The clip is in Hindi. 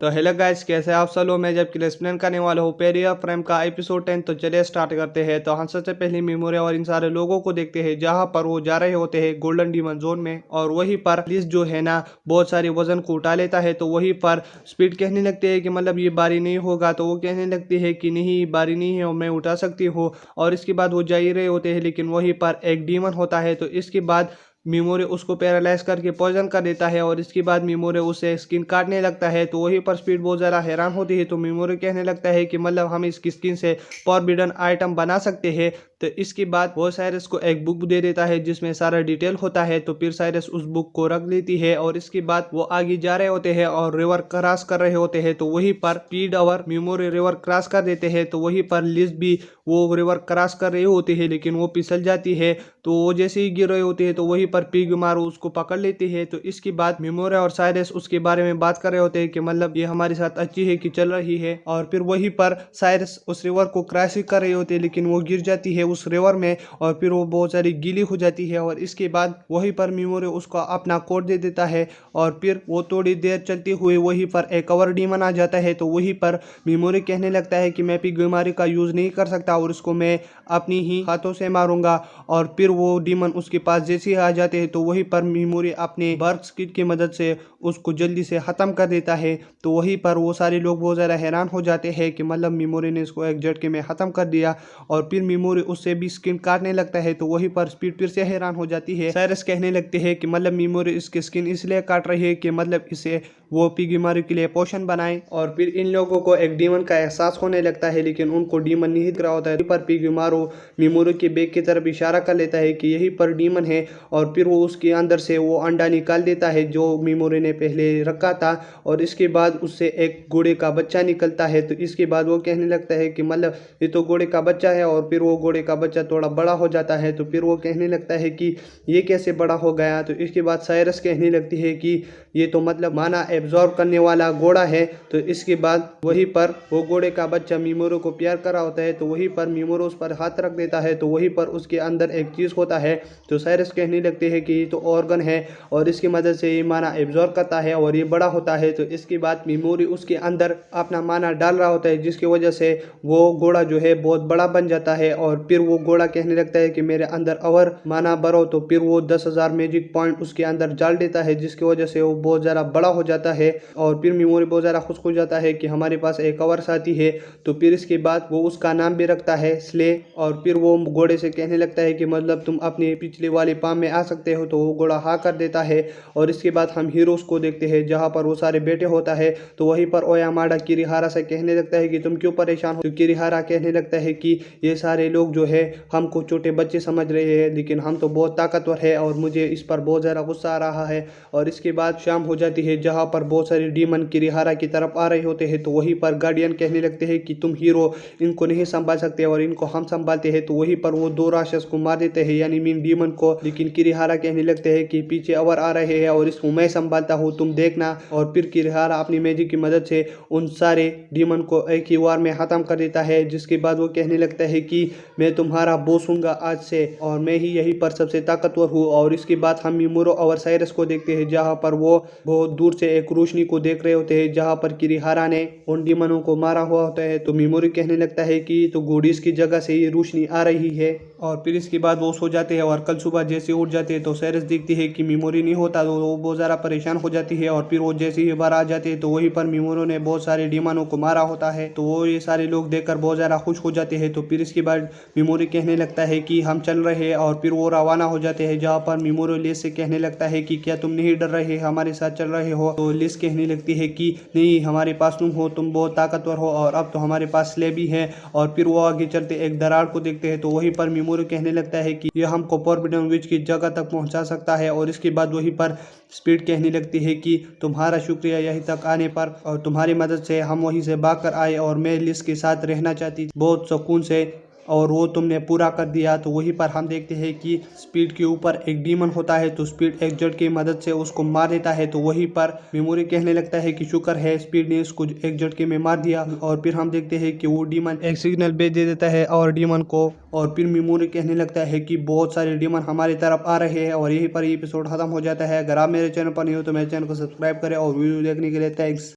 तो हेलो गाइस, कैसे आप सब लोग। मैं जब एक्सप्लेन करने वाला हूँ पेरिया फ्रेम का एपिसोड 10। तो चलिए स्टार्ट करते हैं। तो हम सबसे पहले मेमोरी और इन सारे लोगों को देखते हैं जहाँ पर वो जा रहे होते हैं गोल्डन डीमन जोन में। और वहीं पर लिस जो है ना बहुत सारी वजन को उठा लेता है। तो वहीं पर स्पीड कहने लगते हैं कि मतलब ये बारी नहीं होगा। तो वो कहने लगती है कि नहीं बारी नहीं है और मैं उठा सकती हूँ। और इसके बाद वो जा ही रहे होते हैं, लेकिन वहीं पर एक डीमन होता है। तो इसके बाद मिमोरे उसको पैरालाइज करके पॉइजन कर देता है। और इसके बाद मिमोरे उसे स्किन काटने लगता है। तो वहीं पर स्पीड बहुत ज़्यादा हैरान होती है। तो मिमोरे कहने लगता है कि मतलब हम इसकी स्किन से फॉरबिडन आइटम बना सकते हैं। तो इसके बाद वो साइरस को एक बुक दे देता है जिसमें सारा डिटेल होता है। तो फिर साइरस उस बुक को रख लेती है और इसके बाद वो आगे जा रहे होते हैं और रिवर क्रॉस कर रहे होते हैं। तो वहीं पर स्पीड और मिमोरे रिवर क्रॉस कर देते हैं। तो वहीं पर लिज भी वो रिवर क्रॉस कर रहे होते हैं, लेकिन वो फिसल जाती है। तो वो जैसे ही गिर रहे होते हैं तो वहीं पर पिगमारू उसको पकड़ लेती है। तो इसके बाद मिमोरा और साइरस उसके बारे में बात कर रहे होते हैं कि मतलब ये हमारे साथ अच्छी है कि चल रही है। और फिर वहीं पर साइरस उस रिवर को क्रॉस कर रहे होते हैं, लेकिन वो गिर जाती है उस रिवर में और फिर वो बहुत सारी गीली हो जाती है। और इसके बाद वहीं पर मिमोरे उसको अपना कोड दे देता है। और फिर वो थोड़ी देर चलते हुए वहीं पर एक और डीमन आ जाता है। तो वहीं पर मिमोरे कहने लगता है कि मैं पिगमारू का यूज नहीं कर सकता और उसको मैं अपनी ही हाथों से मारूंगा। और फिर वो डीमन उसके पास जैसे ही आ जाते हैं तो वहीं पर मिमोरी अपने बर्क्स किट की मदद से उसको जल्दी से ख़त्म कर देता है। तो वहीं पर वो सारे लोग बहुत ज़्यादा हैरान हो जाते हैं कि मतलब मिमोरी ने इसको एक झटके में ख़त्म कर दिया। और फिर मिमोरी उससे भी स्किन काटने लगता है। तो वहीं पर स्पीड फिर से हैरान हो जाती है। साइरस कहने लगते हैं कि मतलब मिमोरी इसकी स्किन इसलिए काट रही है कि मतलब इसे वो पिगमारू के लिए पोशन बनाए। और फिर इन लोगों को एक डीमन का एहसास होने लगता है, लेकिन उनको डीमन नहीं दिख रहा होता है। पर पिगमारू मिमोरी के बैग की तरफ इशारा कर लेता है कि यही पर डीमन है। और फिर वो उसके अंदर से वो अंडा निकाल देता है जो मिमोरी ने पहले रखा था। और इसके बाद उससे एक घोड़े का बच्चा निकलता है। तो इसके बाद वो कहने लगता है कि मतलब ये तो घोड़े का बच्चा है। और फिर वो घोड़े का बच्चा थोड़ा बड़ा हो जाता है। तो फिर वो कहने लगता है कि ये कैसे बड़ा हो गया। तो इसके बाद साइरस कहने लगती है कि ये तो मतलब माना एब्जॉर्ब करने वाला घोड़ा है। तो इसके बाद वहीं पर वो घोड़े का बच्चा मिमोरो को प्यार कर रहा होता है। तो वहीं पर मिमोरो उस पर हाथ रख देता है। तो वहीं पर उसके अंदर एक चीज़ होता है। तो साइरस कहने लगते हैं कि ये तो ऑर्गन है और इसकी मदद से ये माना एब्जॉर्ब करता है और ये बड़ा होता है। तो इसके बाद मिमोरी उसके अंदर अपना माना डाल रहा होता है, जिसकी वजह से वो घोड़ा जो है बहुत बड़ा बन जाता है। और फिर वो घोड़ा कहने लगता है कि मेरे अंदर और माना भरो। तो फिर वो 10,000 मैजिक पॉइंट उसके अंदर डाल देता है, जिसकी वजह से वो बहुत ज़्यादा बड़ा हो जाता है। और फिर मिमोरी बहुत ज़्यादा खुश हो जाता है कि हमारे पास एक और साथी है। तो फिर इसके बाद वो उसका नाम भी रखता है स्ले। और फिर वो घोड़े से कहने लगता है कि मतलब तुम अपने पिछले वाले पाम में आ सकते हो। तो वो घोड़ा हाँ कर देता है। और इसके बाद हम हीरोज को देखते हैं जहाँ पर वो सारे बैठे होता है। तो वहीं पर ओयामाडा किरिहारा से कहने लगता है कि तुम क्यों परेशान हो। तो किरिहारा कहने लगता है कि ये सारे लोग जो है हमको छोटे बच्चे समझ रहे हैं, लेकिन हम तो बहुत ताकतवर है और मुझे इस पर बहुत ज़्यादा गुस्सा आ रहा है। और इसके बाद शाम हो जाती है जहाँ पर बहुत सारे डीमन किरिहारा की तरफ आ रहे होते हैं। तो वहीं पर गार्डियन कहने लगते हैं कि तुम हीरो इनको नहीं संभाल सकते और इनको हम संभालते हैं। तो वहीं पर वो दो राक्षस को मार देते हैं, यानी मीन डीमन को। लेकिन किरिहारा कहने लगते हैं कि पीछे और आ रहे हैं और इसको मैं संभालता हूँ, तुम देखना। और फिर किरिहारा अपनी मैजिक की मदद से उन सारे डीमन को एक ही वार में खत्म कर देता है। जिसके बाद वो कहने लगता है कि मैं तुम्हारा बॉस हूँगा आज से और मैं ही यहीं पर सबसे ताकतवर हूँ। और इसके बाद हम मिमोरो और साइरस को देखते हैं जहाँ पर वो बहुत दूर से एक रोशनी को देख रहे होते हैं जहाँ पर किरिहारा ने उन डीमनों को मारा हुआ होता है। तो मिमोरी कहने लगता है कि तो गोडीज की जगह से ये रोशनी आ रही है। और फिर इसके बाद वो सो जाते हैं और कल सुबह जैसे उठ जाते हैं तो साइरस देखती है कि मिमोरी नहीं होता। तो वो बहुत ज़्यादा परेशान हो जाती है। और फिर वो जैसे ही बाहर आ जाते हैं तो वहीं पर मिमोरो ने बहुत सारे डीमनों को मारा होता है। तो वो ये सारे लोग देखकर बहुत ज़्यादा खुश हो जाते हैं। तो फिर इसके बाद मिमोरी कहने लगता है कि हम चल रहे हैं। और फिर वो रवाना हो जाते हैं जहाँ पर मिमोरी लिस से कहने लगता है कि क्या तुम नहीं डर रहे, हमारे साथ चल रहे हो। तो लिस कहने लगती है कि नहीं, हमारे पास तुम हो, तुम बहुत ताकतवर हो और अब तो हमारे पास स्ले भी है। और फिर वो आगे चलते एक दरार को देखते हैं। तो वहीं पर मिमोरी कहने लगता है कि यह हमको फॉरबिडन विच की जगह तक पहुंचा सकता है। और इसके बाद वहीं पर स्पीड कहने लगती है कि तुम्हारा शुक्रिया यहीं तक आने पर, और तुम्हारी मदद से हम वहीं से भाग कर आए और मैं लिस के साथ रहना चाहती थी बहुत सुकून से, और वो तुमने पूरा कर दिया। तो वहीं पर हम देखते हैं कि स्पीड के ऊपर एक डीमन होता है। तो स्पीड एक जड़ की मदद से उसको मार देता है। तो वहीं पर मिमोरी कहने लगता है कि शुक्र है स्पीड ने उसको एक झटके में मार दिया। और फिर हम देखते हैं कि वो डीमन एक सिग्नल भेज दे देता है और डीमन को। और फिर मिमोरी कहने लगता है कि बहुत सारे डीमन हमारी तरफ आ रहे हैं। और यहीं पर ये एपिसोड खत्म हो जाता है। अगर आप मेरे चैनल पर नहीं हो तो मेरे चैनल को सब्सक्राइब करें और वीडियो देखने के लिए थैंक्स।